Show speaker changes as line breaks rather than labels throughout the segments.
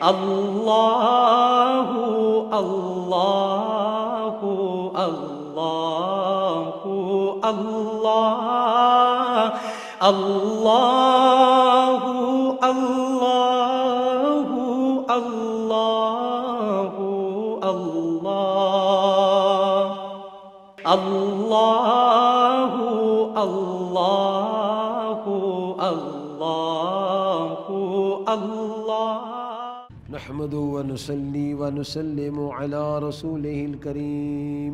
اللہ اللہ اللہ اللہ اللہ اللہ اللہ اللہ اللہ اللہ اللہ
نحمده ونصلي ونسلم على رسوله الكريم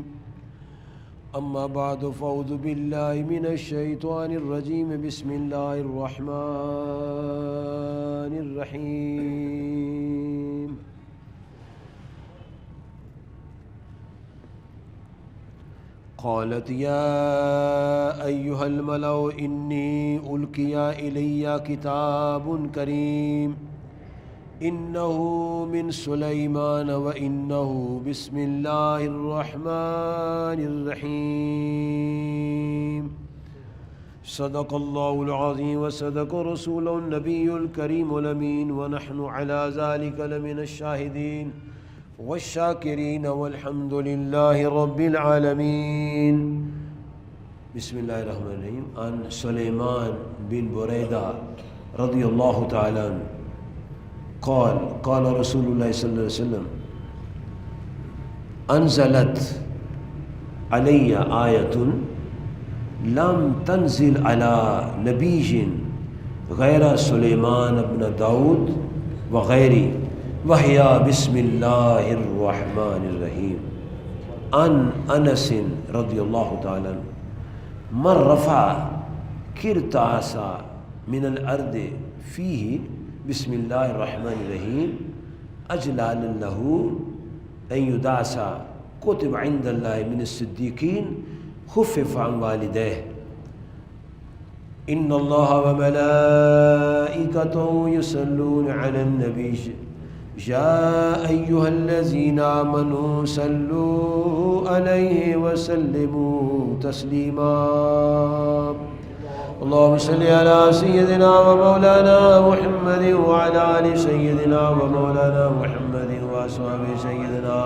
اما بعد فاعوذ بالله من الشيطان الرجيم بسم الله الرحمن الرحيم قالت يا أيها الملأ إني ألقي إلي كتاب كريم إنه من سليمان وإنه بسم الله الرحمن الرحيم صدق الله العظيم وصدق رسوله النبي الكريم الأمين ونحن على ذلك لمن الشاهدين والشاكرين والحمد لله رب العالمين بسم الله الرحمن الرحيم عن سليمان بن بريدة رضي الله تعالى عنه قال قال رسول الله صلى الله عليه وسلم انزلت علي آية لم تنزل على نبي غير سليمان بن داود وغيره وهي بسم الله الرحمن الرحيم عن أنس رضي الله تعالى عنه من رفع كرتاسا من الأرض فيه بسم الله الرحمن الرحيم أجلال له أن يدعس كتب عند الله من الصديقين خفف عن والديه إن الله وملائكته يصلون على النبي يا أيها الذين آمنوا صلوا عليه وسلموا تسليما اللهم صل على سيدنا ومولانا محمد وعلى آل سيدنا ومولانا محمد وأصحاب سيدنا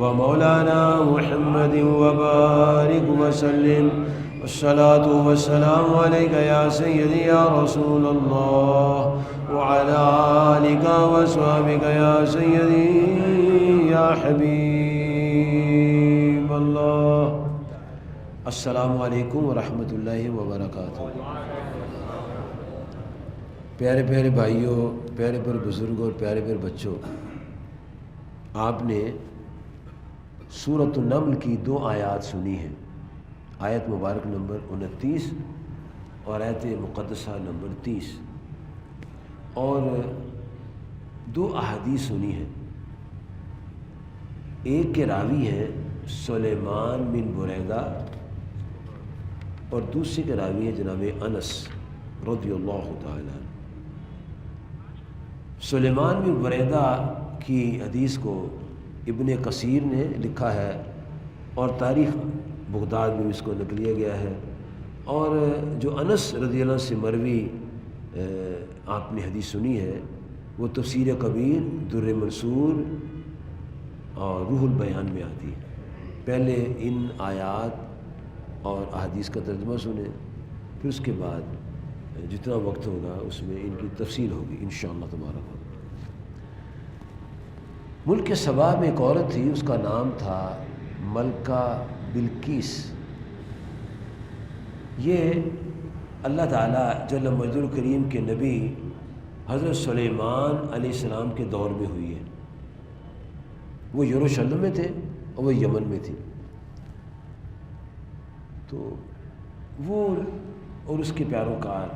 ومولانا محمد وبارك وسلم والصلاة والسلام عليك يا سيدي يا رسول الله وعلى آلك وصحبك يا سيدي يا حبيب الله السلام علیکم ورحمۃ اللہ وبرکاتہ۔ پیارے پیارے بھائیوں، پیارے پیارے بزرگوں اور پیارے پیارے بچوں، آپ نے سورۃ النمل کی 2 آیات سنی ہیں، آیت مبارک نمبر 29 اور آیت مقدسہ نمبر 30، اور 2 احادیث سنی ہیں۔ ایک کے راوی ہیں سلیمان بن بریدہ اور دوسرے کے راوی ہیں جناب انس رضی اللہ تعالی عنہ۔ سلیمان بن بریدہ کی حدیث کو ابن کثیر نے لکھا ہے اور تاریخ بغداد میں اس کو نقلیا گیا ہے، اور جو انس رضی اللہ عنہ سے مروی آپ نے حدیث سنی ہے وہ تفسیر کبیر، در منصور اور روح البیان میں آتی ہے۔ پہلے ان آیات اور احادیث کا ترجمہ سنیں، پھر اس کے بعد جتنا وقت ہوگا اس میں ان کی تفصیل ہوگی انشاءاللہ تبارک۔ ملک سبا میں ایک عورت تھی، اس کا نام تھا ملکہ بلقیس۔ یہ اللہ تعالیٰ جل مجدہ الکریم کے نبی حضرت سلیمان علیہ السلام کے دور میں ہوئی ہے۔ وہ یروشلم میں تھے اور وہ یمن میں تھی، تو وہ اور اس کے پیروکار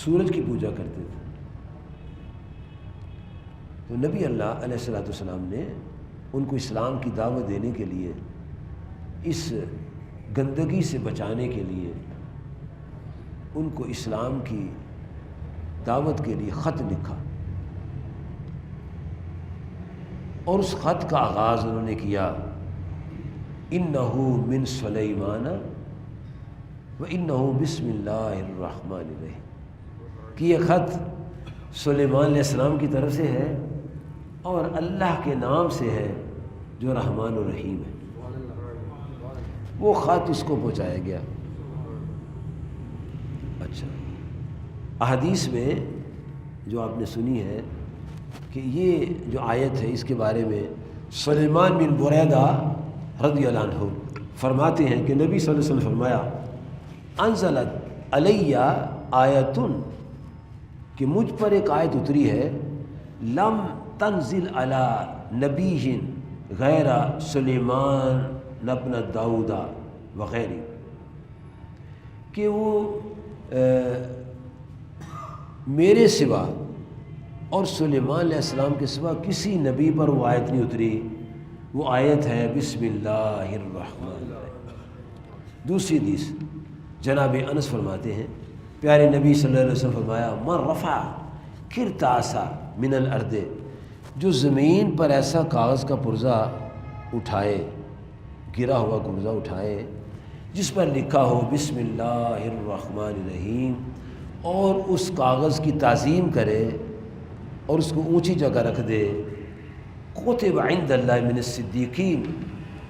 سورج کی پوجا کرتے تھے۔ تو نبی اللہ علیہ السلام نے ان کو اسلام کی دعوت دینے کے لیے، اس گندگی سے بچانے کے لیے ان کو اسلام کی دعوت کے لیے خط لکھا، اور اس خط کا آغاز انہوں نے کیا انہو من سلیمان و انہو بسم اللہ الرحمن الرحیم، کہ یہ خط سلیمان علیہ السلام کی طرف سے ہے اور اللہ کے نام سے ہے جو رحمان و رحیم ہے۔ وہ خط اس کو پہنچایا گیا۔ اچھا، احادیث میں جو آپ نے سنی ہے کہ یہ جو آیت ہے اس کے بارے میں سلیمان بن بریدہ رضی اللہ عنہ فرماتے ہیں کہ نبی صلی اللہ علیہ وسلم فرمایا انزلت علیہ آیتن، کہ مجھ پر ایک آیت اتری ہے، لم تنزل علی نبی غیر سلیمان ابن داؤد وغیرہ، کہ وہ میرے سوا اور سلیمان علیہ السلام کے سوا کسی نبی پر وہ آیت نہیں اتری۔ وہ آیت ہے بسم اللہ الرحمن الرحیم۔ دوسری حدیث جناب انس فرماتے ہیں پیارے نبی صلی اللہ علیہ وسلم فرمایا من رفع کرتاسا من الارض، جو زمین پر ایسا کاغذ کا پرزہ اٹھائے، گرا ہوا پرزہ اٹھائے جس پر لکھا ہو بسم اللہ الرحمن الرحیم، اور اس کاغذ کی تعظیم کرے اور اس کو اونچی جگہ رکھ دے، کتب عند اللہ من الصدیقین،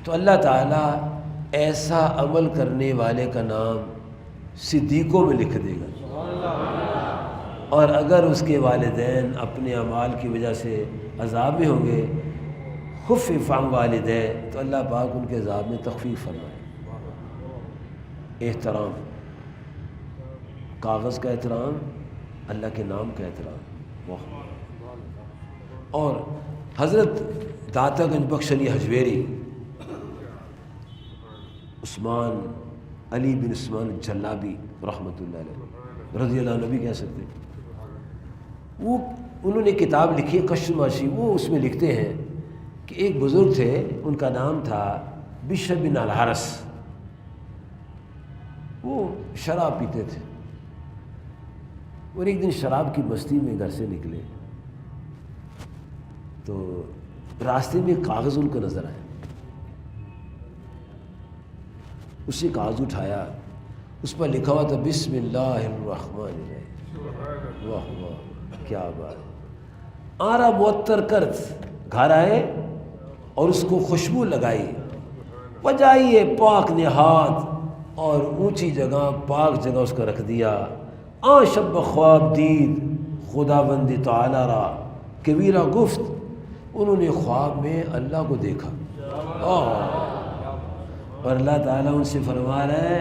تو اللہ تعالیٰ ایسا عمل کرنے والے کا نام صدیقوں میں لکھ دے گا۔ اور اگر اس کے والدین اپنے اعمال کی وجہ سے عذاب میں ہوں گے، خفف عن والدین، تو اللہ پاک ان کے عذاب میں تخفیف فرمائے۔ احترام، کاغذ کا احترام، اللہ کے نام کا احترام۔ اور حضرت داتا گنج بخش علی حجویری، عثمان علی بن عثمان جلابی رحمۃ اللہ علیہ رضی اللہ عنہ بھی کہہ سکتے ہیں، وہ انہوں نے کتاب لکھی ہے کشف المعاشی، وہ اس میں لکھتے ہیں کہ ایک بزرگ تھے، ان کا نام تھا بشر بن الحارث، وہ شراب پیتے تھے، اور ایک دن شراب کی مستی میں گھر سے نکلے تو راستے میں کاغذ ان کو نظر آیا، اسی کاغذ اٹھایا، اس پر لکھا ہوا تھا بسم اللہ الرحمن الرحیم۔ واہ واہ کیا بات! آرا معطر کرت، گھر آئے اور اس کو خوشبو لگائی، بجائیے پاک نہاد، اور اونچی جگہ پاک جگہ اس کو رکھ دیا۔ شب خواب دید خداوند تعالی را، کبیرہ گفت، انہوں نے خواب میں اللہ کو دیکھا، اور اللہ تعالیٰ ان سے فرما رہا ہے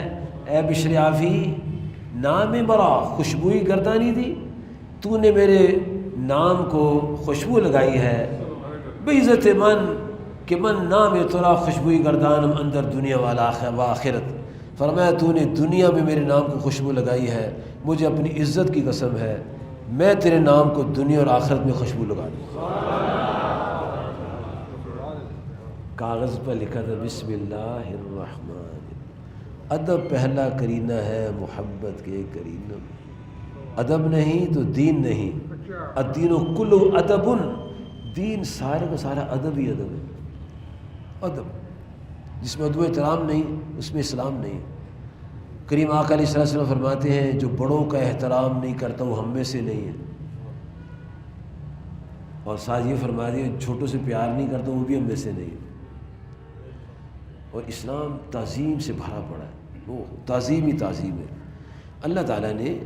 اے بشر عافی، نام برا خوشبوئی گردانی دی، تو نے میرے نام کو خوشبو لگائی ہے، بعزت من کہ من نام ترا خوشبوئی گردانم اندر دنیا والا آخرت، فرمایا تو نے دنیا میں میرے نام کو خوشبو لگائی ہے، مجھے اپنی عزت کی قسم ہے میں تیرے نام کو دنیا اور آخرت میں خوشبو لگا دوں۔ کاغذ پر لکھا تھا بسم اللہ الرحمن، ادب پہلا کرینہ ہے محبت کے کرینہ، ادب نہیں تو دین نہیں، الدین کلہ ادب، دین سارے کا سارا ادب ہی ادب ہے۔ ادب جس میں ادب و احترام نہیں اس میں اسلام نہیں۔ کریم آقا علیہ الصلوۃ والسلام فرماتے ہیں جو بڑوں کا احترام نہیں کرتا وہ ہم میں سے نہیں ہے، اور ساتھ یہ فرما دیا چھوٹوں سے پیار نہیں کرتا وہ بھی ہم میں سے نہیں ہے۔ اور اسلام تعظیم سے بھرا پڑا ہے، وہ تعظیم ہی تعظیم ہے۔ اللہ تعالیٰ نے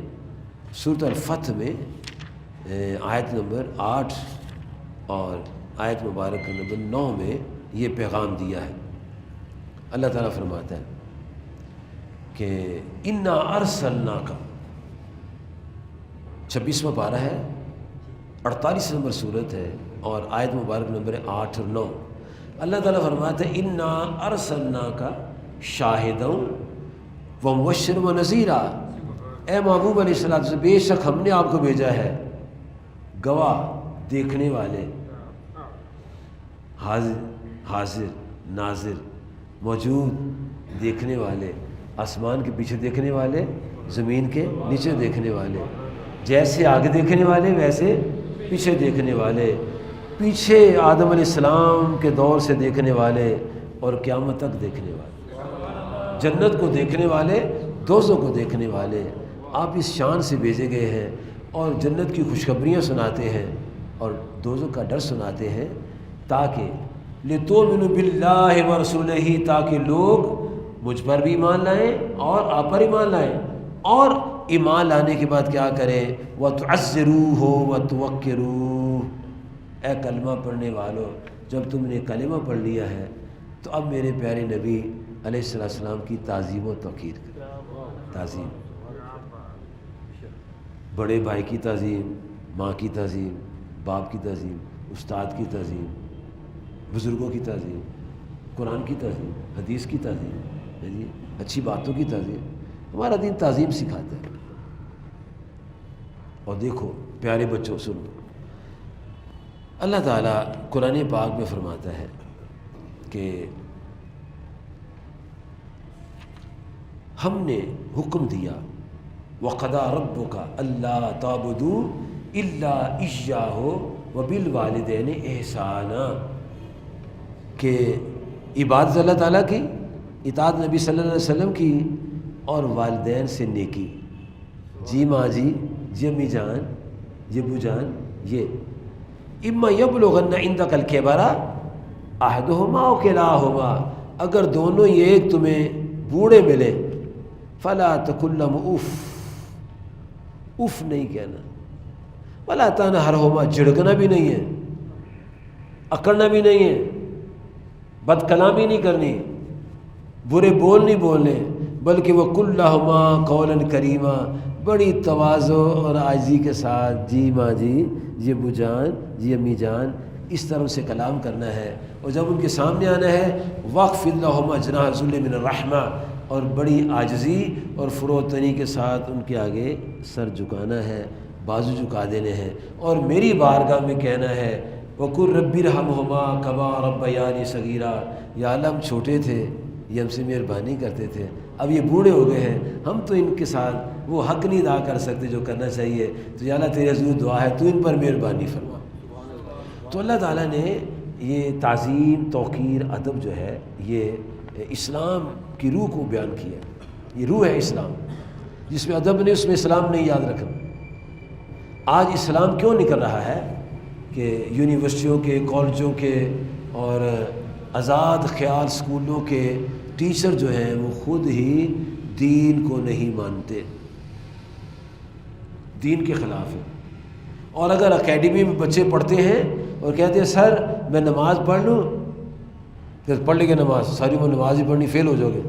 سورۃ الفتح میں آیت نمبر 8 اور آیت مبارک نمبر 9 میں یہ پیغام دیا ہے۔ اللہ تعالیٰ فرماتا ہے کہ انا ارسلناک، 26واں پارہ ہے، 48 نمبر صورت ہے، اور آیت مبارک نمبر 8 اور 9۔ اللہ تعالیٰ فرماتا ہے انا ارسلناک شاہدا ومبشرا ونذیرا، اے محبوب علیہ الصلوۃ والسلام بے شک ہم نے آپ کو بھیجا ہے گواہ، دیکھنے والے، حاضر ناظر، موجود دیکھنے والے، آسمان کے پیچھے دیکھنے والے، زمین کے نیچے دیکھنے والے، جیسے آگے دیکھنے والے ویسے پیچھے دیکھنے والے، پیچھے آدم علیہ السلام کے دور سے دیکھنے والے اور قیامت تک دیکھنے والے، جنت کو دیکھنے والے، دوزخ کو دیکھنے والے۔ آپ اس شان سے بھیجے گئے ہیں، اور جنت کی خوشخبریاں سناتے ہیں اور دوزخ کا ڈر سناتے ہیں، تاکہ لِتُؤْمِنُوا بِاللَّهِ وَرَسُولِهِ، تاکہ لوگ مجھ پر بھی ایمان لائیں اور آپ پر ایمان لائیں، اور ایمان لانے کے بعد کیا کریں؟ وَتُعَزِّرُوهُ وَتُوَقِّرُوهُ، اے کلمہ پڑھنے والوں، جب تم نے کلمہ پڑھ لیا ہے تو اب میرے پیارے نبی علیہ السلام کی تعظیم و توقیر کرو۔ تعظیم، بڑے بھائی کی تعظیم، ماں کی تعظیم، باپ کی تعظیم، استاد کی تعظیم، بزرگوں کی تعظیم، قرآن کی تعظیم، حدیث کی تعظیم، جی اچھی باتوں کی تعظیم، ہمارا دین تعظیم سکھاتا ہے۔ اور دیکھو پیارے بچوں، سنو، اللہ تعالیٰ قرآن پاک میں فرماتا ہے کہ ہم نے حکم دیا وَقَضَىٰ رَبُّكَ أَلَّا تَعْبُدُوا إِلَّا إِيَّاهُ وَبِالْوَالِدَيْنِ إِحْسَانًا، کہ عبادت اللہ تعالیٰ کی، اطاعت نبی صلی اللہ علیہ وسلم کی، اور والدین سے نیکی، جی ماں جی، جی امی جان، جی ابو جان، یہ اما یبلغن عندک الکبر احدہما او کلاہما، اگر دونوں یہ ایک تمہیں بوڑھے ملے، فلا تقل لهما اف، اف نہیں کہنا، ولا تنہرہما، جھڑکنا بھی نہیں ہے، اکڑنا بھی نہیں ہے، بد کلامی نہیں کرنی، برے بول نہیں بولنے، بلکہ وقل لهما قولا کریما، بڑی تواضع اور عاجزی کے ساتھ، جی ماں جی، جی ابو جان، جی امی جان، اس طرح سے کلام کرنا ہے۔ اور جب ان کے سامنے آنا ہے، وَاخْفِضْ لَهُمَا جَنَاحَ الذُّلِّ مِنَ الرَّحْمَةِ، اور بڑی عاجزی اور فروتنی کے ساتھ ان کے آگے سر جھکانا ہے، بازو جھکا دینے ہیں، اور میری بارگاہ میں کہنا ہے وَقُلْ رَبِّ ارْحَمْهُمَا كَمَا رَبَّيَانِي صَغِيرًا، یا اللہ ہم چھوٹے تھے، یہ ہم سے مہربانی کرتے تھے، اب یہ بوڑھے ہو گئے ہیں، ہم تو ان کے ساتھ وہ حق نہیں ادا کر سکتے جو کرنا چاہیے، تو یا اللہ تیرے حضور دعا ہے تو ان پر مہربانی فرما۔ تو اللہ تعالیٰ نے یہ تعظیم، توقیر، ادب جو ہے، یہ اسلام کی روح کو بیان کیا، یہ روح ہے اسلام، جس میں ادب نہیں اس میں اسلام نہیں، یاد رکھنا۔ آج اسلام کیوں نکل رہا ہے کہ یونیورسٹیوں کے، کالجوں کے اور آزاد خیال اسکولوں کے ٹیچر جو ہیں وہ خود ہی دین کو نہیں مانتے، دین کے خلاف ہے، اور اگر اکیڈمی میں بچے پڑھتے ہیں اور کہتے ہیں سر میں نماز پڑھ لوں، پھر پڑھ لے گے نماز، ساری عمر نماز ہی پڑھنی، فیل ہو جاؤ گے۔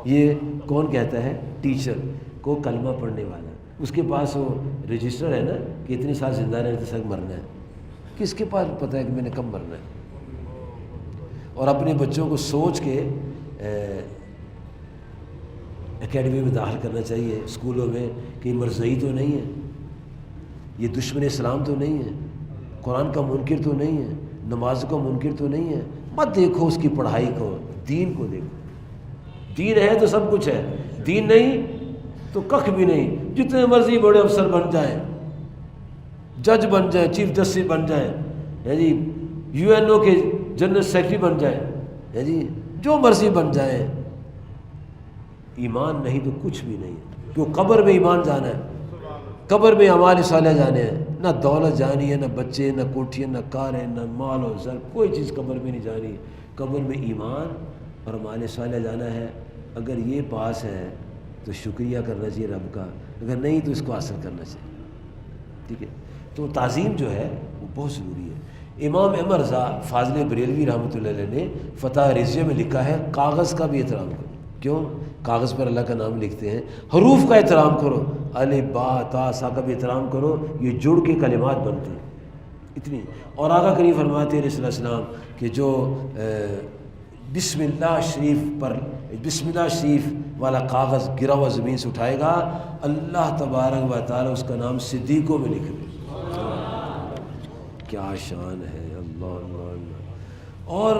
یہ کون کہتا ہے؟ ٹیچر کو کلمہ پڑھنے والا، اس کے پاس وہ رجسٹر ہے نا کہ اتنے سال زندہ رہنے تک مرنا ہے، کس کے پاس پتہ ہے کہ میں نے کب مرنا ہے؟ اور اپنے بچوں کو سوچ کے اکیڈمی میں داخل کرنا چاہیے، اسکولوں میں، کہ مرزئی تو نہیں ہے، یہ دشمن اسلام تو نہیں ہے، قرآن کا منکر تو نہیں ہے، نماز کا منکر تو نہیں ہے۔ مت دیکھو اس کی پڑھائی کو، دین کو دیکھو، دین ہے تو سب کچھ ہے، دین نہیں تو کخ بھی نہیں، جتنے مرضی بڑے افسر بن جائیں، جج بن جائیں، چیف جسٹس بن جائیں، ہے جی، UN کے جنرل سیکرٹری بن جائیں، ہے جی، جو مرضی بن جائیں، ایمان نہیں تو کچھ بھی نہیں ہے، کیوں قبر میں ایمان جانا ہے، قبر میں اعمال صالحہ جانے ہیں، نہ دولت جانی ہے، نہ بچے، نہ کوٹھیاں، نہ کاریں، نہ مال و زر، کوئی چیز قبر میں نہیں جانی، قبر میں ایمان اور اعمال صالحہ جانا ہے۔ اگر یہ پاس ہے تو شکریہ کرنا چاہیے رب کا، اگر نہیں تو اس کو حاصل کرنا چاہیے، ٹھیک ہے۔ تو تعظیم جو ہے وہ بہت ضروری ہے۔ امام احمد رضا فاضل بریلوی رحمۃ اللہ علیہ نے فتح رضیہ میں لکھا ہے کاغذ کا بھی احترام کرو۔ کیوں؟ کاغذ پر اللہ کا نام لکھتے ہیں، حروف کا احترام کرو، الف با تا سا کا بھی احترام کرو، یہ جڑ کے کلمات بنتے ہیں اتنی۔ اور آقا کریم فرماتے ہیں علیہ السلام کہ جو بسم اللہ شریف پر، بسم اللہ شریف والا کاغذ گرا ہوا زمین سے اٹھائے گا، اللہ تبارک و تعالی اس کا نام صدیقوں میں لکھ دے۔ کیا شان ہے، اللہ اللہ اللہ۔ اور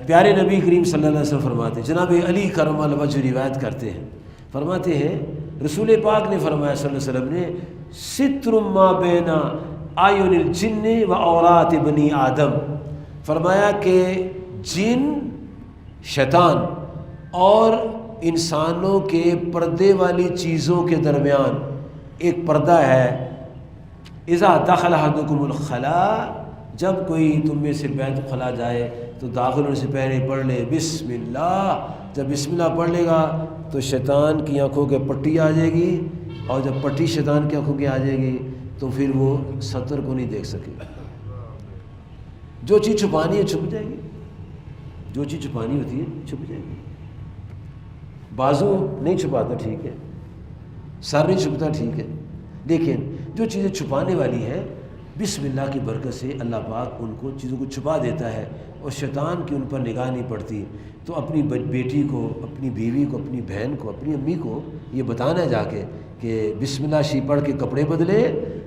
پیارے نبی کریم صلی اللہ علیہ وسلم فرماتے ہیں، جناب علی کرم اللہ وجہ روایت کرتے ہیں، فرماتے ہیں رسول پاک نے فرمایا صلی اللہ علیہ وسلم نے، ستر ما بین اعین الجن و عورات بنی آدم، فرمایا کہ جن، شیطان اور انسانوں کے پردے والی چیزوں کے درمیان ایک پردہ ہے، اذا دخل احدکم الخلاء، جب کوئی تم میں سے بیت الخلاء جائے تو داخل ہونے سے پہلے پڑھ لے بسم اللہ۔ جب بسم اللہ پڑھ لے گا تو شیطان کی آنکھوں کے پٹی آ جائے گی، اور جب پٹی شیطان کی آنکھوں کی آ جائے گی تو پھر وہ ستر کو نہیں دیکھ سکے گا۔ جو چیز چھپانی ہے چھپ جائے گی، جو چیز چھپانی ہوتی ہے چھپ جائے گی۔ بازو نہیں چھپاتا ٹھیک ہے، سر نہیں چھپتا ٹھیک ہے، لیکن جو چیزیں چھپانے والی ہیں بسم اللہ کی برکت سے اللہ پاک ان کو چیزوں کو چھپا دیتا ہے، اور شیطان کی ان پر نگاہ نہیں پڑتی۔ تو اپنی بیٹی کو، اپنی بیوی کو، اپنی بہن کو، اپنی امی کو یہ بتانا ہے جا کے کہ بسم اللہ شی پڑھ کے کپڑے بدلے،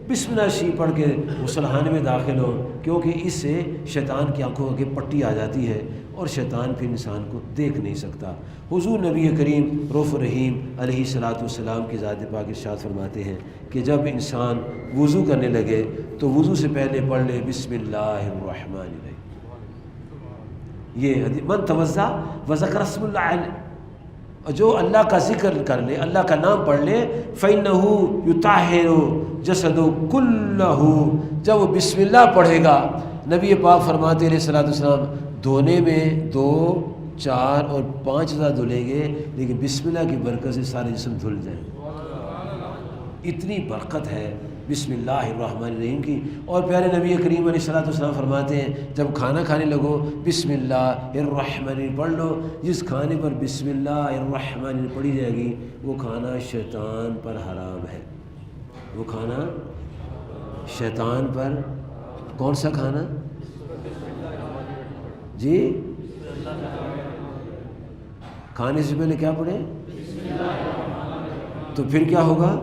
بسم اللہ شی پڑھ کے غسل خانے میں داخل ہو، کیونکہ اس سے شیطان کی آنکھوں کی پٹی آ جاتی ہے اور شیطان پھر انسان کو دیکھ نہیں سکتا۔ حضور نبی کریم رؤوف رحیم علیہ الصلاۃ والسلام کی ذات پاک ارشاد فرماتے ہیں کہ جب انسان وضو کرنے لگے تو وضو سے پہلے پڑھ لے بسم اللہ الرحمن الرحیم۔ یہ من توضا وذکر اسم اللہ علیہ، جو اللہ کا ذکر کر لے، اللہ کا نام پڑھ لے، فإنہ یطہر جسد کلہ، جب وہ بسم اللہ پڑھے گا، نبی پاک فرماتے علیہ الصلوۃ والسلام دھونے میں 2، 4 اور 5 ہزار دھلیں گے، لیکن بسم اللہ کی برکت سے سارے جسم دھل جائیں۔ اتنی برکت ہے بسم اللہ الرحمن الرحیم کی۔ اور پیارے نبی کریم علیہ الصلوۃ والسلام فرماتے ہیں جب کھانا کھانے لگو بسم اللہ الرحمن الرحیم پڑھ لو۔ جس کھانے پر بسم اللہ الرحمن الرحیم پڑھی جائے گی وہ کھانا شیطان پر حرام ہے۔ وہ کھانا شیطان پر، کون سا کھانا جی؟ کھانے سے پہلے کیا پڑھے؟ تو پھر کیا ہوگا؟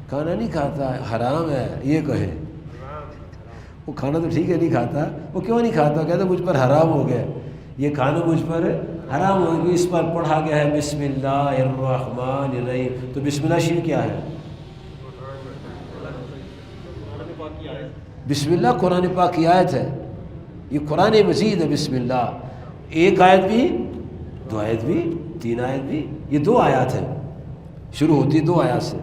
کھانا نہیں کھاتا، حرام ہے یہ کہے۔ وہ کھانا تو ٹھیک ہے نہیں کھاتا، وہ کیوں نہیں کھاتا؟ کہتا مجھ پر حرام ہو گیا، یہ کھانا مجھ پر حرام ہو گیا، اس پر پڑھا گیا ہے بسم اللہ الرحمن الرحیم۔ تو بسم اللہ شریف کیا ہے؟ بسم اللہ قرآن پاک کی آیت ہے، یہ قرآن مجید ہے بسم اللہ۔ ایک آیت بھی، 2 آیت بھی، 3 آیت بھی، یہ 2 آیات ہیں، شروع ہوتی ہے 2 آیات سے،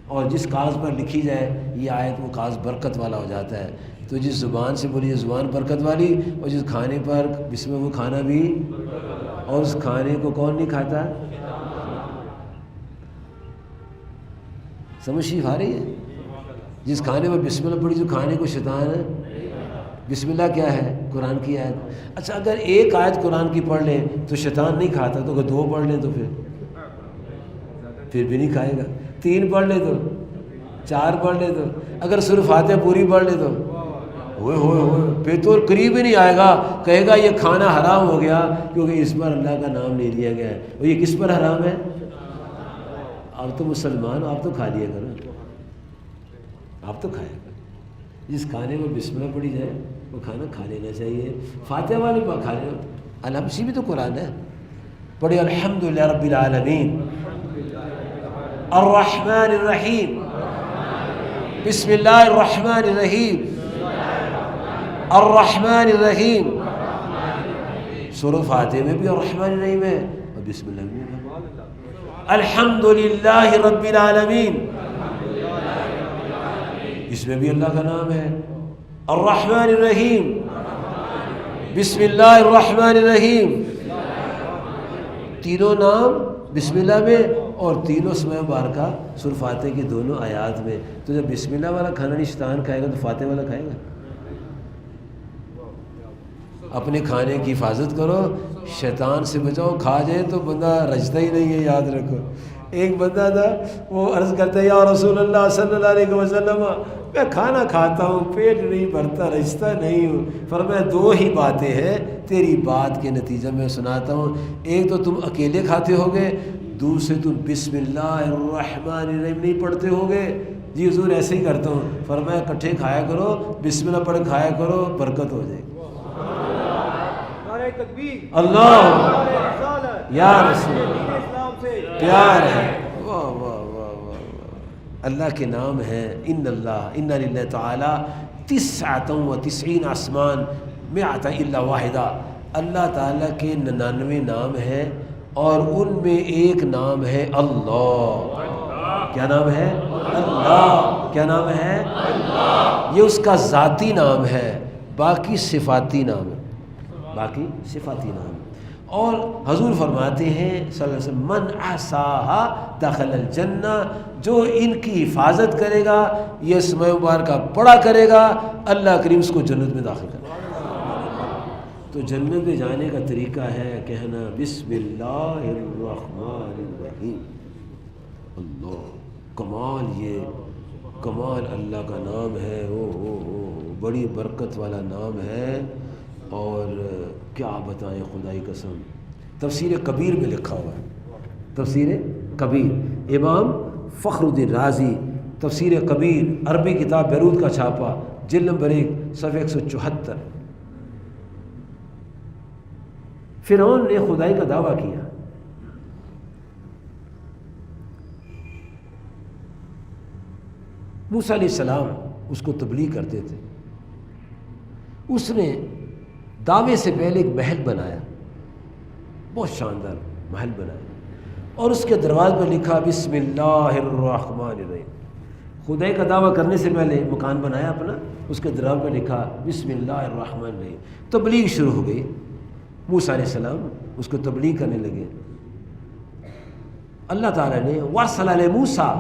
اور جس کاغذ پر لکھی جائے یہ آیت وہ کاغذ برکت والا ہو جاتا ہے۔ تو جس زبان سے بولی زبان برکت والی، اور جس کھانے پر بسم اللہ وہ کھانا بھی، اور اس کھانے کو کون نہیں کھاتا؟ سمجھ شریف آ رہی ہے؟ جس کھانے پر بسم اللہ پڑھی جو کھانے کو شیطان ہے، بسم اللہ کیا ہے؟ قرآن کی آیت۔ اچھا اگر ایک آیت قرآن کی پڑھ لیں تو شیطان نہیں کھاتا، تو اگر 2 پڑھ لیں تو پھر بھی نہیں کھائے گا، 3 پڑھ لے تو، 4 پڑھ لے تو، اگر صرف فاتحہ پوری پڑھ لے تو ہوئے ہوئے ہوئے پھر تو قریب ہی نہیں آئے گا، کہے گا یہ کھانا حرام ہو گیا کیونکہ اس پر اللہ کا نام نہیں لیا گیا ہے۔ اور یہ کس پر حرام ہے؟ آپ تو مسلمان ہو، آپ تو کھا لیا کرو، آپ تو کھایا کرو۔ جس کھانے میں بسم اللہ پڑھی جائے وہ کھانا کھا لینا چاہیے۔ فاتحہ والے پر کھا لینا، الحمسی بھی تو قرآن ہے، پڑھے الحمدللہ رب العالمین الرحمن الرحیم بسم اللہ الرحمن الرحیم الرحمن الرحیم۔ سورہ فاتحہ میں بھی الرحمن الرحیم ہے اور بسم اللہ میں بھی، الحمدللہ رب العالمین، اس میں بھی اللہ کا نام ہے، الرحمن الرحیم بسم اللہ الرحمن الرحیم، تینوں نام بسم اللہ میں اور تینوں اسماء مبارکہ سورہ فاتحہ کی دونوں آیات میں۔ تو جب بسم اللہ والا کھانا نہیں شیطان کھائے گا تو فاتحہ والا کھائے گا؟ اپنے کھانے کی حفاظت کرو، شیطان سے بچاؤ، کھا جائے تو بندہ رجتا ہی نہیں ہے، یاد رکھو۔ ایک بندہ تھا وہ عرض کرتا ہے یا رسول اللہ صلی اللہ علیہ وسلم میں کھانا کھاتا ہوں پیٹ نہیں بھرتا، رجتا نہیں ہوں۔ فرمایا 2 ہی باتیں ہیں تیری بات کے نتیجہ میں سناتا ہوں، ایک تو تم اکیلے کھاتے ہوگے، دوسرے تم بسم اللہ الرحمن الرحیم نہیں پڑھتے ہوگے۔ جی حضور ایسے ہی کرتا ہوں۔ فرمایا اکٹھے کھایا کرو، بسم اللہ پڑھ کھایا کرو، برکت ہو جائے گی۔ اللہ یا رسول اللہ، پیار ہے، واہ واہ واہ واہ۔ اللہ کے نام ہیں ان للہ تعالی 99 آسمان 100 الا واحدہ۔ اللہ تعالیٰ کے 99 نام ہیں اور ان میں ایک نام ہے اللہ۔ کیا نام ہے؟ اللہ۔ کیا نام ہے؟ یہ اس کا ذاتی نام ہے، باقی صفاتی نام ہے، باقی صفاتی نام ہے۔ اور حضور فرماتے ہیں صلی اللہ علیہ وسلم من احصاها دخل الجنہ، جو ان کی حفاظت کرے گا، یہ اسم مبارکہ پڑھا کرے گا، اللہ کریم اس کو جنت میں داخل کرے گا۔ تو جنت میں جانے کا طریقہ ہے کہنا بسم اللہ الرحمن الرحیم۔ اللہ، کمال، یہ کمال اللہ کا نام ہے، بڑی برکت والا نام ہے۔ اور کیا بتائیں، خدائی قسم، تفسیر کبیر میں لکھا ہوا ہے، تفسیر کبیر، امام فخر الدین رازی، تفسیر کبیر، عربی کتاب بیروت کا چھاپا، جلد نمبر 1 صفحہ 174۔ فرعون نے خدائی کا دعویٰ کیا، موسیٰ علیہ السلام اس کو تبلیغ کرتے تھے، اس نے دعوے سے پہلے ایک محل بنایا، بہت شاندار محل بنایا، اور اس کے دروازے پر لکھا بسم اللہ الرحمن الرحیم۔ خدائی کا دعویٰ کرنے سے پہلے مکان بنایا اپنا، اس کے دروازے پر لکھا بسم اللہ الرحمن الرحیم۔ تبلیغ شروع ہو گئی، موسیٰ علیہ السلام اس کو تبلیغ کرنے لگے۔ اللہ تعالیٰ نے وَارْسَلَ لِمُوسَىٰ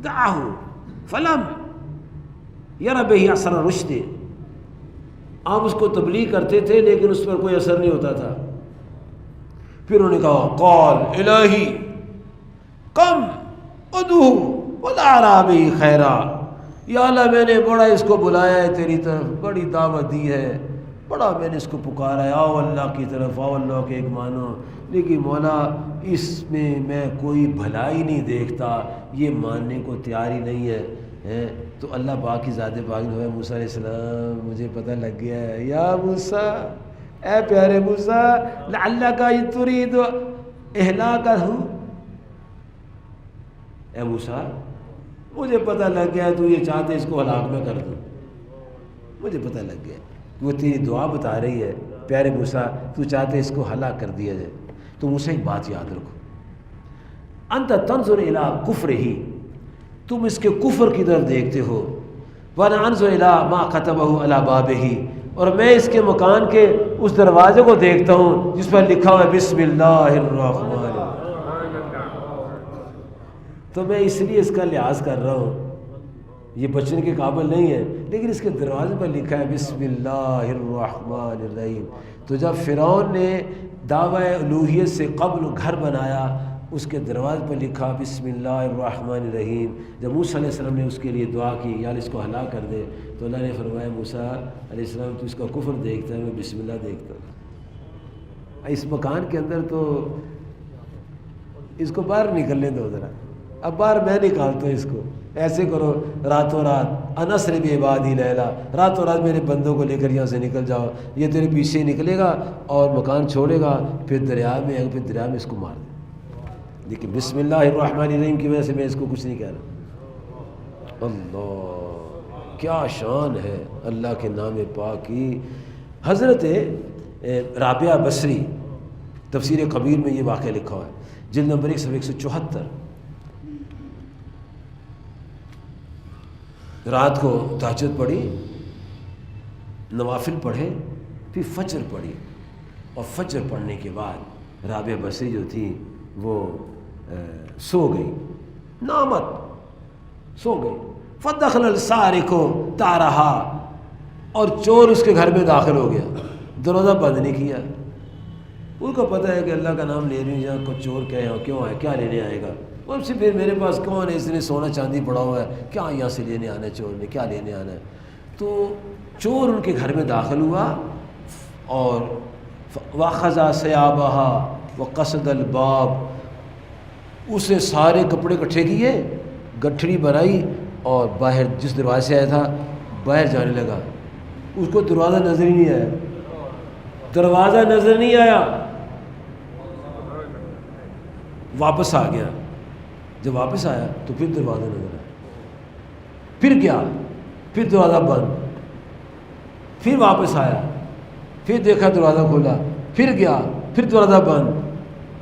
دَعَاهُ فَلَمْ يَرَ بِهِ أَثَرَ الرُّشْدِ۔ آپ اس کو تبلیغ کرتے تھے لیکن اس پر کوئی اثر نہیں ہوتا تھا۔ پھر انہوں نے کہا قال الہی کم ادعو ولا ارى به خیرا، یا اللہ میں نے بڑا اس کو بلایا ہے تیری طرف، بڑی دعوت دی ہے، بڑا میں نے اس کو پکارا ہے، آؤ اللہ کی طرف، آؤ اللہ کے ایک مانو، لیکن مولا اس میں کوئی بھلائی نہیں دیکھتا، یہ ماننے کو تیار ہی نہیں ہے۔ تو اللہ پاک کی ذات پاک نے، موسیٰ علیہ السلام مجھے پتہ لگ گیا ہے، یا موسیٰ، اے پیارے موسیٰ، لعلک ترید اہلاکہ، اے موسیٰ مجھے پتہ لگ گیا ہے تو یہ چاہتے اس کو ہلاک میں کر دوں، مجھے پتہ لگ گیا، وہ تیری دعا بتا رہی ہے پیارے موسیٰ، تو چاہتے اس کو ہلاک کر دیا جائے۔ تو موسیٰ ایک بات یاد رکھو، انت تنظر الی کفرہ، تم اس کے کفر کی طرف دیکھتے ہو، وَأَنَا أَنظُرُ إِلَىٰ مَا كَتَبَهُ عَلَىٰ بَابِهِ، اور میں اس کے مکان کے اس دروازے کو دیکھتا ہوں جس پر لکھا ہوا ہے بسم اللہ الرحمن الرحیم۔ تو میں اس لیے اس کا لحاظ کر رہا ہوں، یہ بچنے کے قابل نہیں ہے، لیکن اس کے دروازے پر لکھا ہے بسم اللہ الرحمن الرحیم۔ تو جب فرعون نے دعوی الوہیت سے قبل گھر بنایا، اس کے دروازے پر لکھا بسم اللہ الرحمن الرحیم۔ جب موسیٰ علیہ السلام نے اس کے لیے دعا کی یا اس کو ہلاک کر دے، تو اللہ نے فرمایا موسیٰ علیہ السلام تو اس کا کفر دیکھتا ہے، میں بسم اللہ دیکھتا ہوں۔ اس مکان کے اندر تو اس کو باہر نکلنے دو ذرا، اب باہر میں نکالتا ہوں اس کو، ایسے کرو راتوں رات انسر بعبادی لیلا، راتوں رات میرے بندوں کو لے کر یہاں سے نکل جاؤ، یہ تیرے پیچھے نکلے گا اور مکان چھوڑے گا، پھر دریا میں ہے، پھر دریا میں اس کو مار دے۔ لیکن بسم اللہ الرحمن الرحیم کی وجہ سے میں اس کو کچھ نہیں کہہ رہا۔ اللہ، کیا شان ہے اللہ کے نام پاک کی۔ حضرت رابعہ بصری تفسیر کبیر میں یہ واقعہ لکھا ہوا ہے، جلد نمبر 1 صفحہ 174۔ رات کو تہجد پڑھی، نوافل پڑھے، پھر فجر پڑھی، اور فجر پڑھنے کے بعد رابعہ بصری جو تھی وہ سو گئی، نامت سو گئی۔ فدخل السارق تارہا، اور چور اس کے گھر میں داخل ہو گیا، دروازہ بند نہیں کیا۔ ان کو پتہ ہے کہ اللہ کا نام لے رہی ہوں، یہاں کو چور کیوں آئے، کیا لینے آئے گا، اور سے پھر میرے پاس کون ہے، اس نے سونا چاندی پڑا ہوا ہے، کیا یہاں سے لینے آنا ہے، چور نے کیا لینے آنا ہے۔ تو چور ان کے گھر میں داخل ہوا اور واخذ ثیابها وقصد الباب، اس نے سارے کپڑے اکٹھے کیے، گٹھڑی بنائی اور باہر جس دروازے سے آیا تھا باہر جانے لگا۔ اس کو دروازہ نظر ہی نہیں آیا، دروازہ نظر نہیں آیا، واپس آ گیا۔ جب واپس آیا تو پھر دروازہ نظر آیا، پھر گیا، پھر دروازہ بند، پھر واپس آیا، پھر دیکھا دروازہ کھولا، پھر گیا، پھر دروازہ بند،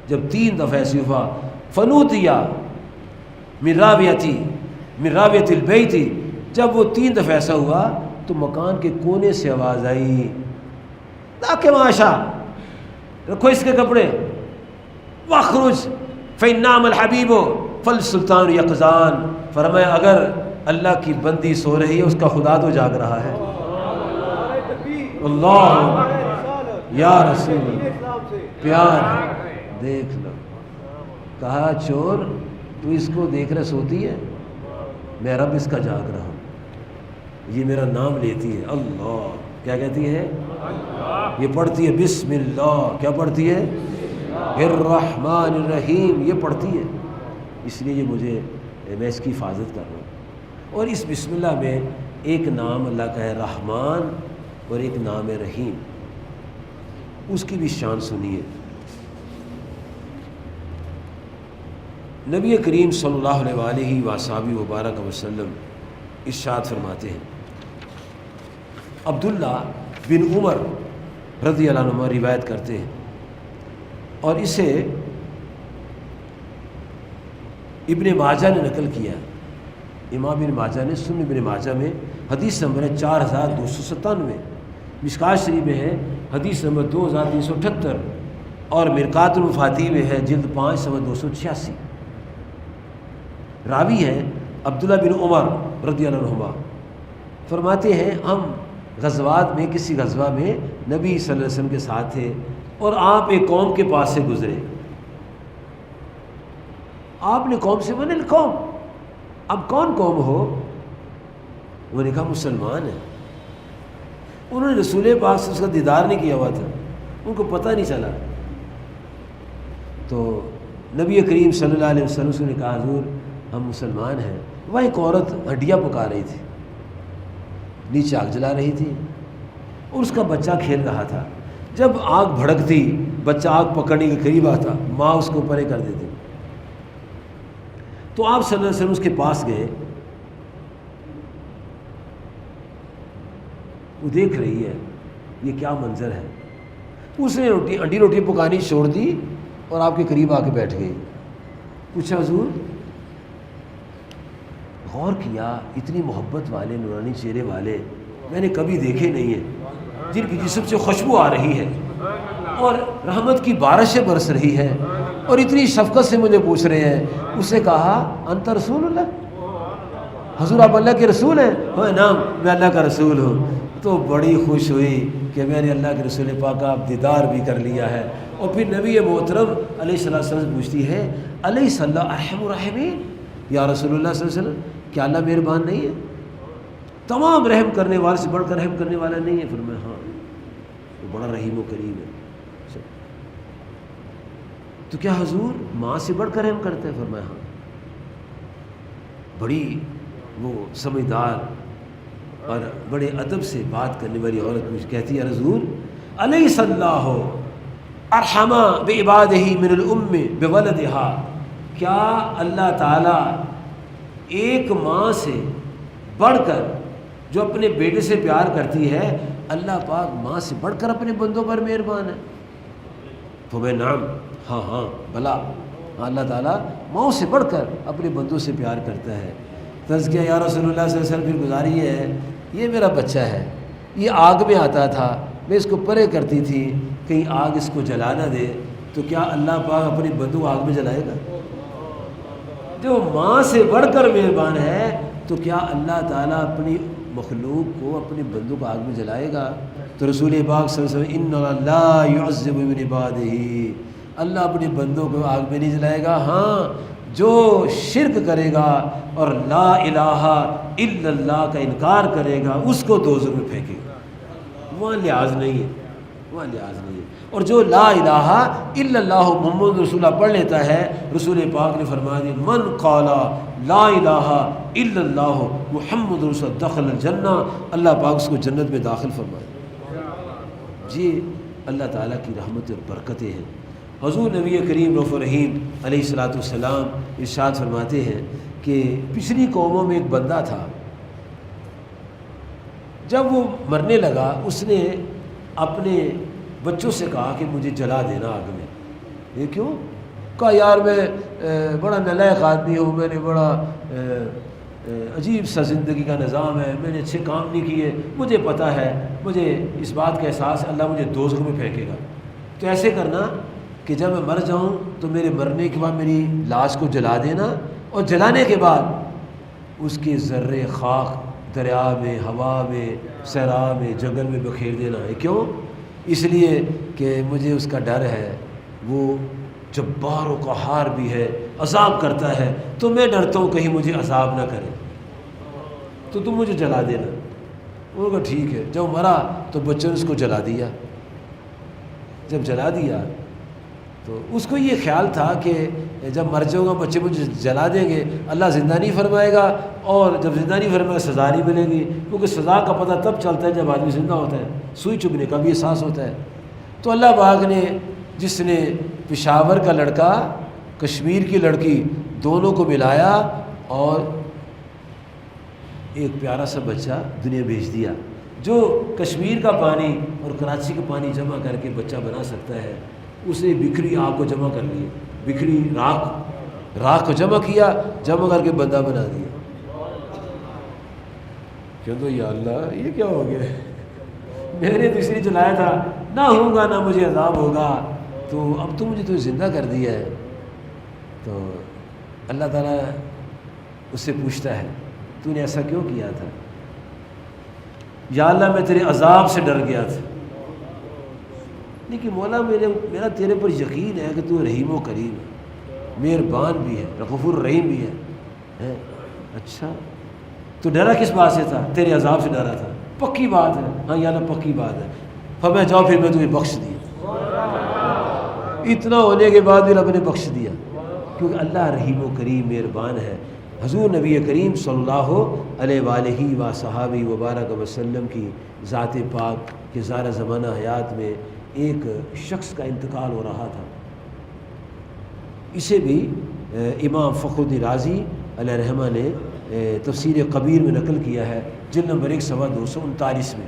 جب 3 دفعہ ایسی ہوا فنوتیا من راویت البیت، جب وہ 3 دفعہ ایسا ہوا تو مکان کے کونے سے آواز آئی تاکہ معاشا رکھو اس کے کپڑے، وَاخْرُجْ فَإِنْ نَامَ الْحَبِيبُ فَالسُّلْطَانُ يَقْظَانُ، فرمایا اگر اللہ کی بندی سو رہی ہے اس کا خدا تو جاگ رہا ہے۔ اللہ یا رسول اللہ، پیار دیکھ لو، کہا چور تو اس کو دیکھ رہا سوتی ہے، میں رب اس کا جاگ رہا ہوں، یہ میرا نام لیتی ہے اللہ، کیا کہتی ہے؟ یہ پڑھتی ہے بسم اللہ، کیا پڑھتی ہے؟ الرحمن الرحیم، یہ پڑھتی ہے، اس لیے میں اس کی حفاظت کر رہا ہوں۔ اور اس بسم اللہ میں ایک نام اللہ کا ہے رحمان اور ایک نام ہے رحیم، اس کی بھی شان سنیے۔ نبی کریم صلی اللہ علیہ وآلہ وصحبہ وبارک وسلم ارشاد فرماتے ہیں، عبداللہ بن عمر رضی اللہ عنہ روایت کرتے ہیں، اور اسے ابن ماجہ نے نقل کیا، امام ابن ماجہ نے سنن ابن ماجہ میں حدیث نمبر ہے 4297، مشکات شریف میں ہے حدیث نمبر 2378، اور مرقات المفاتیح میں ہے جلد 5 صفحہ 286۔ راوی ہے عبداللہ بن عمر رضی اللہ عنہما، فرماتے ہیں ہم غزوات میں کسی غزوہ میں نبی صلی اللہ علیہ وسلم کے ساتھ تھے اور آپ ایک قوم کے پاس سے گزرے، آپ نے قوم سے من القوم، اب کون قوم ہو؟ انہوں نے کہا مسلمان ہیں۔ انہوں نے رسول پاک سے اس کا دیدار نہیں کیا ہوا تھا، ان کو پتہ نہیں چلا، تو نبی کریم صلی اللہ علیہ وسلم نے کہا حضور ہم مسلمان ہیں۔ وہ ایک عورت ہڈیاں پکا رہی تھی، نیچے آگ جلا رہی تھی اور اس کا بچہ کھیل رہا تھا، جب آگ بھڑکتی بچہ آگ پکڑنے کے قریب آتا ماں اس کو پرے کر دیتی، تو آپ صلی اللہ علیہ وسلم اس کے پاس گئے، وہ دیکھ رہی ہے یہ کیا منظر ہے، اس نے انڈی روٹی پکانی چھوڑ دی اور آپ کے قریب آ کے بیٹھ گئی۔ پوچھا حضور، غور کیا اتنی محبت والے نورانی چہرے والے میں نے کبھی دیکھے نہیں ہیں، جن کی جسم سے خوشبو آ رہی ہے اور رحمت کی بارشیں برس رہی ہے، اور اتنی شفقت سے مجھے پوچھ رہے ہیں۔ اس نے کہا انت رسول اللہ، حضور آپ اللہ کے رسول ہیں؟ ہاں نام میں اللہ کا رسول ہوں۔ تو بڑی خوش ہوئی کہ میں نے اللہ کے رسول پاک کا دیدار بھی کر لیا ہے۔ اور پھر نبی محترم علیہ السلام سے پوچھتی ہے علیہ صلی اللہ ارحم الراحمین، یا رسول اللہ صلی اللہ علیہ وسلم کیا اللہ مہربان نہیں ہے، تمام رحم کرنے والے سے بڑھ کر رحم کرنے والا نہیں ہے؟ فرمایا ہاں وہ بڑا رحیم و کریم ہے۔ تو کیا حضور ماں سے بڑھ کر رحم کرتے ہیں؟ فرمایا ہاں۔ بڑی وہ سمجھدار اور بڑے ادب سے بات کرنے والی عورت مجھے کہتی ہے حضور علیہ صلی اللہ ارحم بعبادہ من الام بولدہا، کیا اللہ تعالیٰ ایک ماں سے بڑھ کر جو اپنے بیٹے سے پیار کرتی ہے، اللہ پاک ماں سے بڑھ کر اپنے بندوں پر مہربان ہے؟ تو میں نام ہاں ہاں بلا، اللہ تعالیٰ ماں سے بڑھ کر اپنے بندوں سے پیار کرتا ہے۔ طرز کیا یا رسول اللہ صلی اللہ علیہ وسلم، پھر گزاری ہے یہ میرا بچہ ہے، یہ آگ میں آتا تھا، میں اس کو پرے کرتی تھی کہیں آگ اس کو جلا نہ دے، تو کیا اللہ پاک اپنے بندوں کو آگ میں جلائے گا؟ جو ماں سے بڑھ کر مہربان ہے تو کیا اللہ تعالیٰ اپنی مخلوق کو اپنے بندوں کو آگ میں جلائے گا؟ تو رسول پاک صلی اللہ علیہ وسلم ان اللہ لا يعذب من عبادہ، اللہ اپنے بندوں کو آگ میں نہیں جلائے گا، ہاں جو شرک کرے گا اور لا الہ الا اللہ کا انکار کرے گا اس کو دوزخ میں پھینکے گا، وہاں لحاظ نہیں ہے، وہاں لحاظ نہیں ہے۔ اور جو لا الہ الا اللہ محمد رسول اللہ پڑھ لیتا ہے، رسول پاک نے فرما دیا من قال لا الہ الا اللہ محمد رسول دخل الجنہ، اللہ پاک اس کو جنت میں داخل فرمائے۔ جی اللہ تعالیٰ کی رحمت اور برکتیں ہیں۔ حضور نبی کریم رؤوف رحیم علیہ الصلاۃ والسلام ارشاد فرماتے ہیں کہ پچھلی قوموں میں ایک بندہ تھا، جب وہ مرنے لگا اس نے اپنے بچوں سے کہا کہ مجھے جلا دینا آگ میں۔ یہ کیوں؟ کہا یار میں بڑا نالائق آدمی ہوں، میں نے بڑا عجیب سا زندگی کا نظام ہے، میں نے اچھے کام نہیں کیے، مجھے پتہ ہے، مجھے اس بات کا احساس ہے اللہ مجھے دوزخ میں پھینکے گا، تو ایسے کرنا کہ جب میں مر جاؤں تو میرے مرنے کے بعد میری لاش کو جلا دینا، اور جلانے کے بعد اس کے ذرے خاک دریا میں، ہوا میں، صحرا میں، جنگل میں بکھیر دینا ہے۔ کیوں؟ اس لیے کہ مجھے اس کا ڈر ہے، وہ جبار و قہار بھی ہے، عذاب کرتا ہے، تو میں ڈرتا ہوں کہیں مجھے عذاب نہ کرے، تو تم مجھے جلا دینا۔ انہوں نے کہا ٹھیک ہے۔ جب مرا تو بچوں نے اس کو جلا دیا۔ جب جلا دیا تو اس کو یہ خیال تھا کہ جب مر جاؤں گا بچے مجھے جلا دیں گے، اللہ زندہ نہیں فرمائے گا، اور جب زندہ نہیں فرمائے گا سزا نہیں ملے گی، کیونکہ سزا کا پتہ تب چلتا ہے جب آدمی زندہ ہوتا ہے، سوئی چبھنے کا بھی احساس ہوتا ہے۔ تو اللہ پاک نے، جس نے پشاور کا لڑکا کشمیر کی لڑکی دونوں کو ملایا اور ایک پیارا سا بچہ دنیا بھیج دیا، جو کشمیر کا پانی اور کراچی کا پانی جمع کر کے بچہ بنا سکتا ہے، اسے بکھری آگ کو جمع کر لی، بکھری راکھ کو جمع کیا، جمع کر کے بندہ بنا دیا۔ کہہ دو یا اللہ یہ کیا ہو گیا، میں نے تو اس لیے جلایا تھا، نہ ہوں گا نہ مجھے عذاب ہوگا، تو اب تو مجھے تو زندہ کر دیا ہے۔ تو اللہ تعالیٰ اس سے پوچھتا ہے تو نے ایسا کیوں کیا تھا؟ یا اللہ میں تیرے عذاب سے ڈر گیا تھا، لیکن مولا میرا تیرے پر یقین ہے کہ تو رحیم و کریم ہے، مہربان بھی ہے، غفور رحیم بھی ہے۔ اچھا تو ڈرا کس بات سے تھا؟ تیرے عذاب سے ڈرا تھا، پکی بات ہے، ہاں یا اللہ پکی بات ہے، فرمایا جاؤ پھر میں تمہیں بخش دیا۔ اتنا ہونے کے بعد بھی رب نے بخش دیا، کیونکہ اللہ رحیم و کریم مہربان ہے۔ حضور نبی کریم صلی اللہ علیہ وآلہ وصحبہ وبارک وسلم کی ذات پاک کے زارہ زمانہ حیات میں ایک شخص کا انتقال ہو رہا تھا۔ اسے بھی امام فخر الدین رازی علیہ رحمہ نے تفسیر کبیر میں نقل کیا ہے، جلد نمبر 1239 میں۔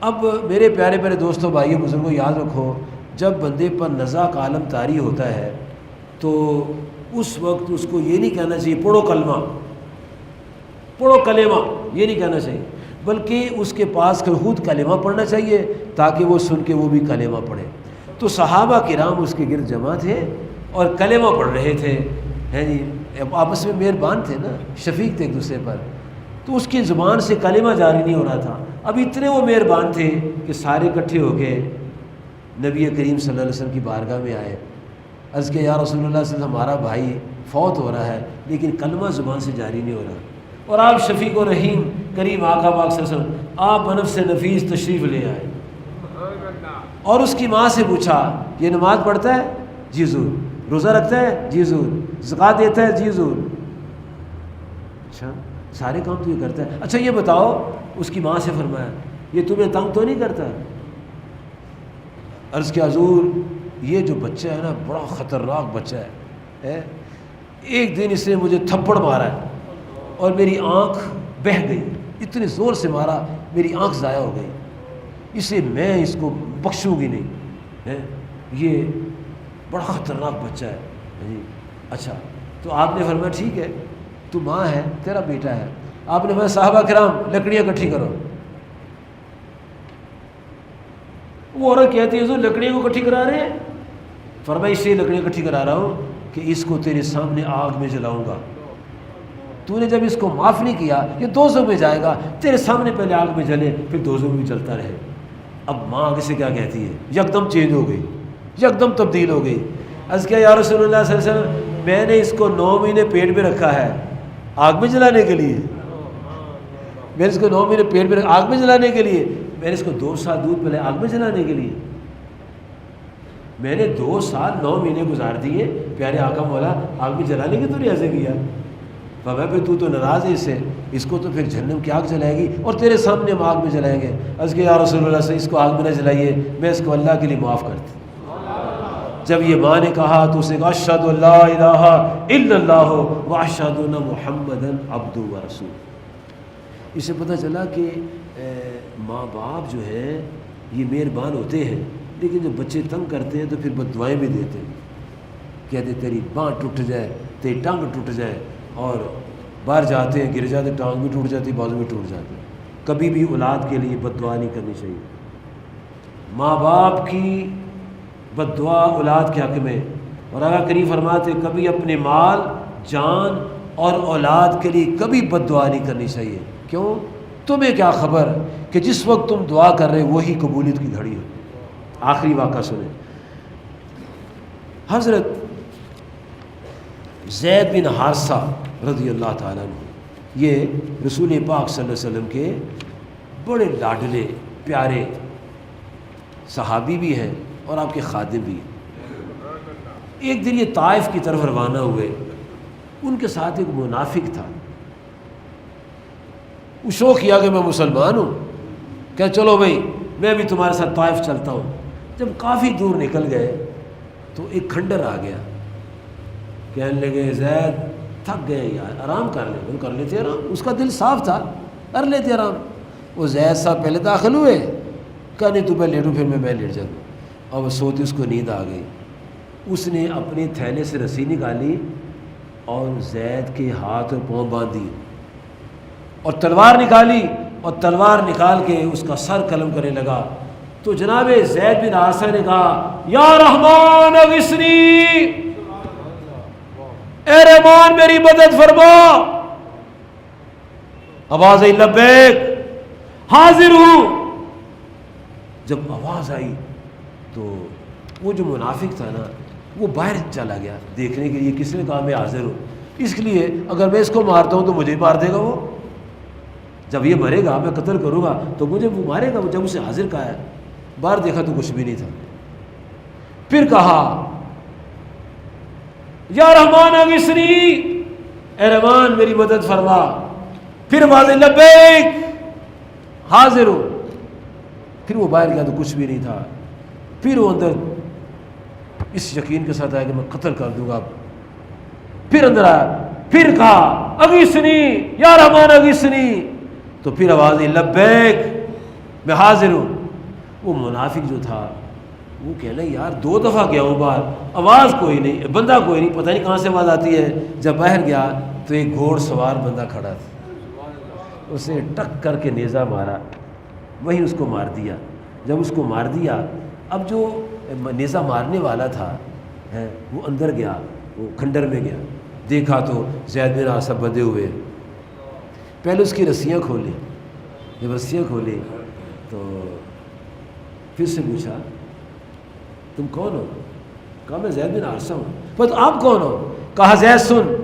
اب میرے پیارے پیارے دوستوں، بھائیوں، بزرگوں، یاد رکھو جب بندے پر نزع کا عالم طاری ہوتا ہے تو اس وقت اس کو یہ نہیں کہنا چاہیے پڑھو کلمہ، پڑھو کلمہ، یہ نہیں کہنا چاہیے، بلکہ اس کے پاس خود کلمہ پڑھنا چاہیے تاکہ وہ سن کے وہ بھی کلمہ پڑھے۔ تو صحابہ کرام اس کے گرد جمع تھے اور کلمہ پڑھ رہے تھے، ہیں جی، آپس میں مہربان تھے نا، شفیق تھے ایک دوسرے پر، تو اس کی زبان سے کلمہ جاری نہیں ہو رہا تھا۔ اب اتنے وہ مہربان تھے کہ سارے اکٹھے ہو کے نبی کریم صلی اللہ علیہ وسلم کی بارگاہ میں آئے، عرض کہ یا رسول اللہ صلی اللہ علیہ وسلم ہمارا بھائی فوت ہو رہا ہے لیکن کلمہ زبان سے جاری نہیں ہو رہا، اور آپ شفیق و رحیم کریم آقا پاک صلی اللہ علیہ وسلم آپ بنفس نفیس تشریف لے آئے، اور اس کی ماں سے پوچھا یہ نماز پڑھتا ہے؟ جی حضور۔ روزہ رکھتا ہے؟ جی حضور۔ زکوٰۃ دیتا ہے؟ جی حضور۔ اچھا سارے کام تو یہ کرتا ہے، اچھا یہ بتاؤ، اس کی ماں سے فرمایا یہ تمہیں تنگ تو نہیں کرتا؟ عرض کہ حضور یہ جو بچہ ہے نا بڑا خطرناک بچہ ہے، ایک دن اس نے مجھے تھپڑ مارا ہے اور میری آنکھ بہہ گئی، اتنے زور سے مارا میری آنکھ ضائع ہو گئی، اسے میں اس کو بخشوں گی نہیں، یہ بڑا خطرناک بچہ ہے جی۔ اچھا تو آپ نے فرمایا ٹھیک ہے تو ماں ہے، تیرا بیٹا ہے۔ آپ نے فرمایا صحابہ کرام لکڑیاں اکٹھی کرو۔ وہ عورت کہتی ہے حضور لکڑیوں کو اکٹھی کرا رہے ہیں؟ فرمایا اس لیے لکڑیاں اکٹھی کرا رہا ہوں کہ اس کو تیرے سامنے آگ میں جلاؤں گا، تو نے جب اس کو معاف نہیں کیا یہ دوزخ میں جائے گا، تیرے سامنے پہلے آگ میں جلے پھر دوزخ میں بھی جلتا رہے۔ اب ماں آگے سے کیا کہتی ہے؟ یکدم چینج ہو گئی، یکدم تبدیل ہو گئی۔ عرض کیا یا رسول اللہ صلی اللہ علیہ وسلم میں نے اس کو 9 مہینے پیٹ میں رکھا ہے آگ میں جلانے کے لیے، میں نے اس کو 9 مہینے پیٹ میں آگ میں جلانے کے لیے، میں نے اس کو 2 سال دودھ پلے آگ میں جلانے کے لیے، میں نے 2 سال 9 مہینے گزار دیے پیارے آقا مولا آگ میں جلانے کے تو ریاضے کیا۔ بابا پہ تو ناراض ہے اس کو تو پھر جہنم کی آگ جلائے گی اور تیرے سامنے ہم آگ میں جلائیں گے۔ عرض کہ یا رسول اللہ سے اس کو آگ میں نہ جلائیے، میں اس کو اللہ کے لیے معاف کرتی۔ جب یہ ماں نے کہا تو اسے کہا اشہد ان لا الہ الا اللہ واشہد ان محمدً عبدہ ورسولہ۔ اس سے پتہ چلا کہ ماں باپ جو ہے یہ مہربان ہوتے ہیں، لیکن جب بچے تنگ کرتے ہیں تو پھر بد دعائیں بھی دیتے ہیں۔ کہتے تیری باں ٹوٹ جائے، تیری ٹانگ ٹوٹ جائے، اور باہر جاتے ہیں گر جاتے، ٹانگ بھی ٹوٹ جاتی، بازو بھی ٹوٹ جاتے. کبھی بھی اولاد کے لیے بد دعا نہیں کرنی چاہیے. ماں باپ کی بد دعا اولاد کے حق میں، اور آقا کریم فرماتے کبھی اپنے مال، جان اور اولاد کے لیے کبھی بد دعا نہیں کرنی چاہیے. کیوں؟ تمہیں کیا خبر کہ جس وقت تم دعا کر رہے وہی قبولیت کی گھڑی ہو. آخری واقعہ سنیں. حضرت زید بن حارثہ رضی اللہ تعالیٰ عنہ، یہ رسول پاک صلی اللہ علیہ وسلم کے بڑے لاڈلے پیارے صحابی بھی ہیں اور آپ کے خادم بھی ہیں. ایک دن یہ طائف کی طرف روانہ ہوئے. ان کے ساتھ ایک منافق تھا. وہ شو کیا کہ میں مسلمان ہوں، کہ چلو بھائی میں بھی تمہارے ساتھ طائف چلتا ہوں. جب کافی دور نکل گئے تو ایک کھنڈر آ گیا. کہنے لگے زید تھک گئے یار، آرام کر لیں. وہ کر لیتے آرام، اس کا دل صاف تھا، کر لیتے آرام. وہ زید صاحب پہلے داخل ہوئے، کہا نہیں تو پہلے لیٹو، پھر میں لیٹ جاؤں. اور وہ سوتی اس کو نیند آ گئی. اس نے اپنے تھیلے سے رسی نکالی اور زید کے ہاتھ اور پاؤں باندھی، اور تلوار نکالی اور تلوار نکال کے اس کا سر قلم کرنے لگا. تو جناب زید بن حارثہ نے کہا یا رحمان اغثنی، اے رحمان میری مدد فرما. آواز آئی لبیک، حاضر ہوں. جب آواز آئی تو وہ جو منافق تھا نا وہ باہر چلا گیا دیکھنے کے لیے کس نے کہا میں حاضر ہوں. اس لیے اگر میں اس کو مارتا ہوں تو مجھے مار دے گا. وہ جب یہ مرے گا میں قتل کروں گا تو مجھے وہ مارے گا. جب اسے حاضر کہا ہے، باہر دیکھا تو کچھ بھی نہیں تھا. پھر کہا یا رحمان اغثنی، اے رحمان میری مدد فرما. پھر واضح لبیک، حاضر ہو. پھر وہ باہر گیا تو کچھ بھی نہیں تھا. پھر وہ اندر اس یقین کے ساتھ آیا کہ میں قتل کر دوں گا. پھر اندر آیا، پھر کہا اغثنی یا رحمان اغثنی. تو پھر آواز لبیک، میں حاضر ہوں. وہ منافق جو تھا وہ کہنا یار 2 دفعہ گیا ہوں باہر، آواز کوئی نہیں، بندہ کوئی نہیں، پتہ نہیں کہاں سے آواز آتی ہے. جب باہر گیا تو ایک گھوڑ سوار بندہ کھڑا تھا. اسے ٹک کر کے نیزہ مارا، وہی اس کو مار دیا. جب اس کو مار دیا، اب جو نیزہ مارنے والا تھا وہ اندر گیا، وہ کھنڈر میں گیا. دیکھا تو زید بن حارثہ بندھے ہوئے. پہلے اس کی رسیاں کھولی. جب رسیاں کھولی تو پھر سے پوچھا تم کون ہو؟ کہا میں زید بن حارثہ ہوں. بس آپ کون ہو؟ کہا زید سن،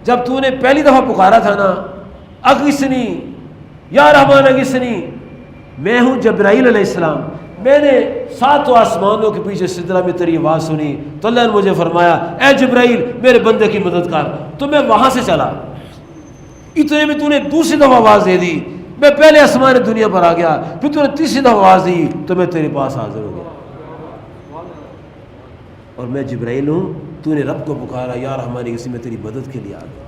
جب تو نے پہلی دفعہ پکارا تھا نا اغثنی یا رحمان اغثنی، میں ہوں جبرائیل علیہ السلام. میں نے 7 آسمانوں کے پیچھے سدرہ میں تیری آواز سنی تو اللہ نے مجھے فرمایا اے جبرائیل میرے بندے کی مدد کر. تو میں وہاں سے چلا. اتنے میں تو نے دوسری دفعہ آواز دے دی، میں پہلے آسمان دنیا پر آ گیا. پھر تو نے تیسری دفعہ آواز دی تو میں تیرے پاس حاضر ہو گیا. اور میں جبرائیل ہوں، تو نے رب کو پکارا یا رحمانی، اسی میں تیری مدد کے لیے آ گیا.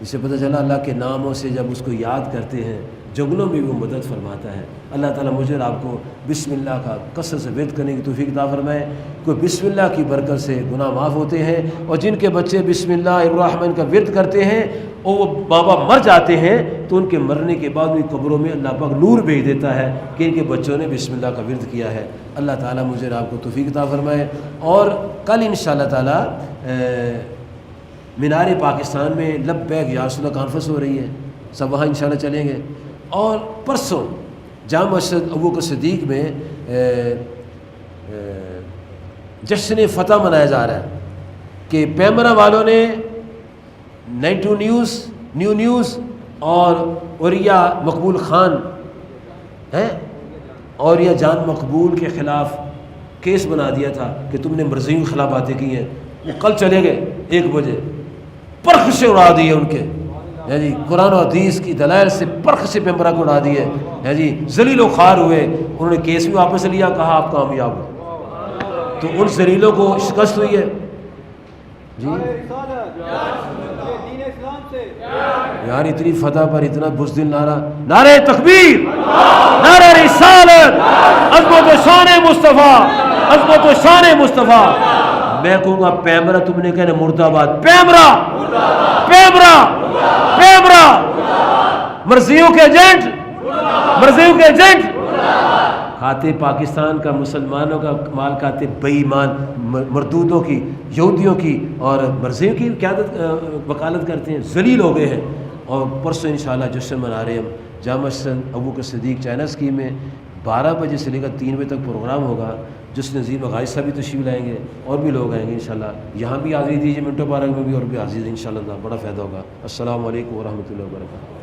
اس سے پتہ چلا اللہ کے ناموں سے جب اس کو یاد کرتے ہیں جنگلوں میں بھی وہ مدد فرماتا ہے. اللہ تعالیٰ مجھے اور آپ کو بسم اللہ کا کثرت سے ورد کرنے کی توفیق عطا فرمائے. کوئی بسم اللہ کی برکت سے گناہ معاف ہوتے ہیں، اور جن کے بچے بسم اللہ الرحمن کا ورد کرتے ہیں اور وہ بابا مر جاتے ہیں تو ان کے مرنے کے بعد بھی قبروں میں اللہ پاک نور بھیج دیتا ہے کہ ان کے بچوں نے بسم اللہ کا ورد کیا ہے. اللہ تعالیٰ مجھے اور آپ کو توفیق عطا فرمائے. اور کل انشاءاللہ تعالیٰ مینار پاکستان میں لبیک یا رسول اللہ کانفرنس ہو رہی ہے، سب وہاں انشاءاللہ چلیں گے. اور پرسوں جامع مسجد ابوبکر صدیق میں جشن فتح منایا جا رہا ہے کہ پیمرا والوں نے 92 نیو نیوز اور اوریا مقبول خان اوریا جان مقبول کے خلاف کیس بنا دیا تھا کہ تم نے مرضیوں کے خلاف باتیں کی ہیں. وہ کل چلے گئے 1 بجے، پرخ سے اڑا دیے ان کے جی قرآن و حدیث کی دلائل سے پرخ سے پیمبرا کو اڑا دیے جی. ذلیل و خوار ہوئے. انہوں نے کیس بھی واپس لیا، کہا آپ کامیاب ہو. تو ان ذلیلوں کو شکست ہوئی ہے جی. یار اتنی فتح پر اتنا بزدل نعرہ، نعرہ تکبیر، نعرہ رسالت، عظمت و شان مصطفیٰ، عظمت و شان مصطفیٰ. میں کہوں گا پیمرا، تم نے کہنا مرد آباد، پیمرا پیمرا پیمرا، مرضیوں کے ایجنٹ، مرضیوں کے ایجنٹ، کھاتے پاکستان کا، مسلمانوں کا مال کھاتے، بے ایمان مردودوں کی، یہودیوں کی اور مرضیوں کی قیادت وکالت کرتے ہیں، ذلیل ہو گئے ہیں۔ اور پرسوں انشاءاللہ جشن منا رہے ہیں ہم جامع مسجد ابو بکر صدیق چائنا اسکیم میں، 12 بجے سے لے کر 3 بجے تک پروگرام ہوگا، جس نظیر غازی صاحب بھی تشریف لائیں گے اور بھی لوگ آئیں گے انشاءاللہ۔ یہاں بھی حاضری دیجیے، منٹو پارک میں بھی، اور بھی حاضری انشاءاللہ، بڑا فائدہ ہوگا۔ السلام علیکم ورحمۃ اللہ وبرکاتہ۔